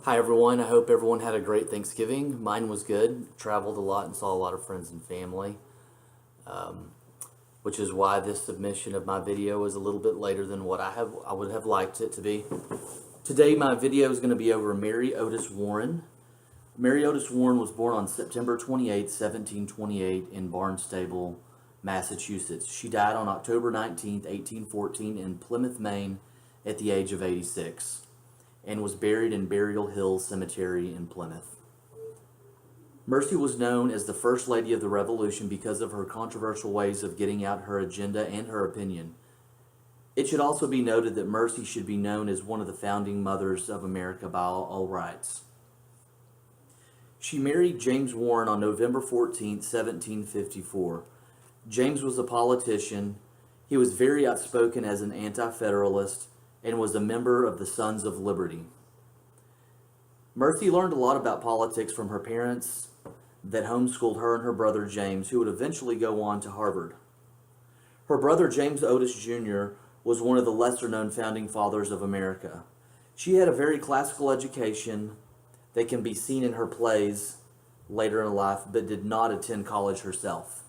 Hi everyone, I hope everyone had a great Thanksgiving. Mine was good. Traveled a lot and saw a lot of friends and family, which is why this submission of my video is a little bit later than what I would have liked it to be. Today my video is going to be over Mary Otis Warren. Mary Otis Warren was born on September 28, 1728 in Barnstable, Massachusetts. She died on October 19, 1814 in Plymouth, Maine at the age of 86. And was buried in Burial Hill Cemetery in Plymouth. Mercy was known as the First Lady of the Revolution because of her controversial ways of getting out her agenda and her opinion. It should also be noted that Mercy should be known as one of the founding mothers of America by all rights. She married James Warren on November 14, 1754. James was a politician. He was very outspoken as an anti-federalist and was a member of the Sons of Liberty. Mercy learned a lot about politics from her parents that homeschooled her and her brother James, who would eventually go on to Harvard. Her brother James Otis Jr. was one of the lesser-known founding fathers of America. She had a very classical education that can be seen in her plays later in life, but did not attend college herself.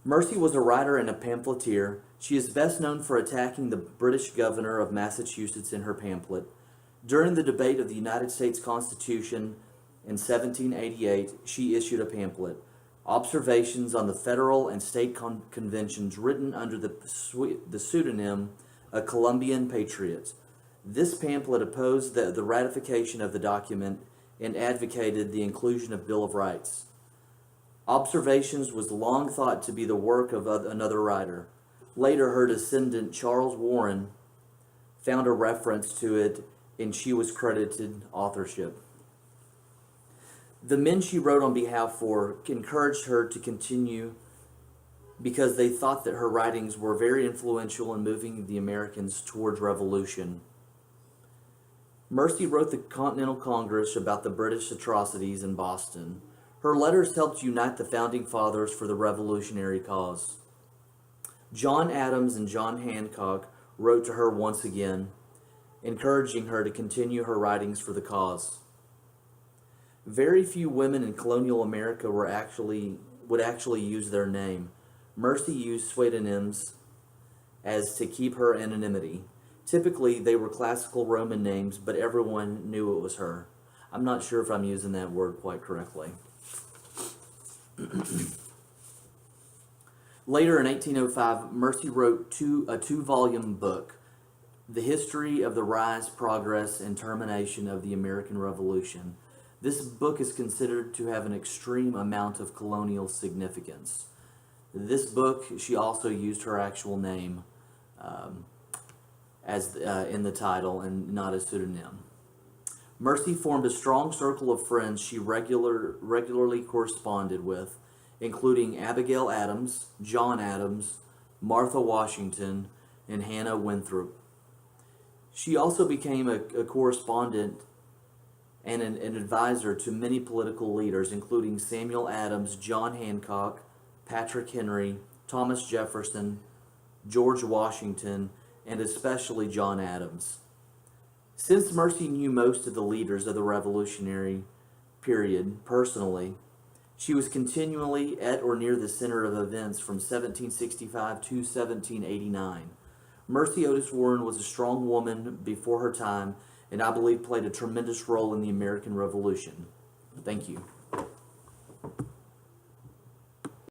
Mercy was a writer and a pamphleteer. She is best known for attacking the British governor of Massachusetts in her pamphlet. During the debate of the United States Constitution in 1788, she issued a pamphlet, Observations on the Federal and State Conventions, written under the pseudonym A Columbian Patriot. This pamphlet opposed the ratification of the document and advocated the inclusion of Bill of Rights. Observations was long thought to be the work of another writer. Later, her descendant, Charles Warren, found a reference to it, and she was credited authorship. The men she wrote on behalf for encouraged her to continue because they thought that her writings were very influential in moving the Americans towards revolution. Mercy wrote the Continental Congress about the British atrocities in Boston. Her letters helped unite the Founding Fathers for the revolutionary cause. John Adams and John Hancock wrote to her once again, encouraging her to continue her writings for the cause. Very few women in colonial America would actually use their name. Mercy used pseudonyms as to keep her anonymity. Typically, they were classical Roman names, but everyone knew it was her. I'm not sure if I'm using that word quite correctly. Later in 1805, Mercy wrote a two-volume book, The History of the Rise, Progress, and Termination of the American Revolution. This book is considered to have an extreme amount of colonial significance. This book, she also used her actual name in the title and not a pseudonym. Mercy formed a strong circle of friends she regularly corresponded with, including Abigail Adams, John Adams, Martha Washington, and Hannah Winthrop. She also became a correspondent and an advisor to many political leaders, including Samuel Adams, John Hancock, Patrick Henry, Thomas Jefferson, George Washington, and especially John Adams. Since Mercy knew most of the leaders of the Revolutionary period personally, she was continually at or near the center of events from 1765 to 1789. Mercy Otis Warren was a strong woman before her time, and I believe played a tremendous role in the American Revolution. Thank you.